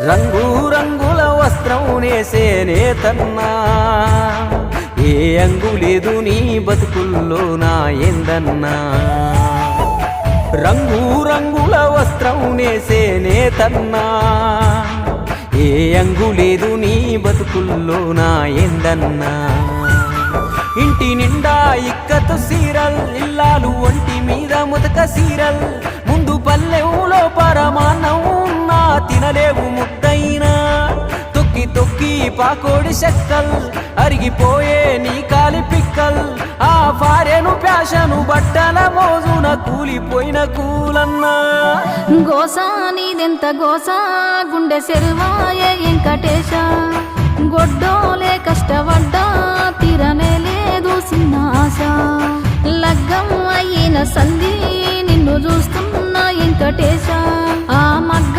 రంగు రంగుల వస్త్రం నేసేనే తన్నా, ఏ అంగు లేదు నీ బతుకుల్లో నా ఎందన్నా. రంగు రంగుల వస్త్రం నేసేనే తన్నా, ఏ అంగు లేదు నీ బతుకుల్లో నా ఎందన్నా. ఇంటి నిండా ఇక్కతో సీరల్, ఇల్లాలు ఒంటి మీద ముతక సీరల్, ముందు పల్లెవులో పరమాన్నం ఉన్నా తినలేవు ముద్దైనా. తొక్కి తొక్కి పాకోడి చెక్కల్, అరిగిపోయే నీ కాలి పిక్కల్, ఆ భార్యను ప్యాషను బట్టల మోజున కూలిపోయిన కూలన్నా. గోసా నీదెంత గోసా, గుండె సెల్వాయే వెంకటేశ. గొడ్డోలే కష్టపడ్డా తీరనే లేదు చిన్న ఆశ. లగ్గం అయిన సంధి నిన్ను చూస్తున్నా వెంకటేశ. ఆ మగ్గ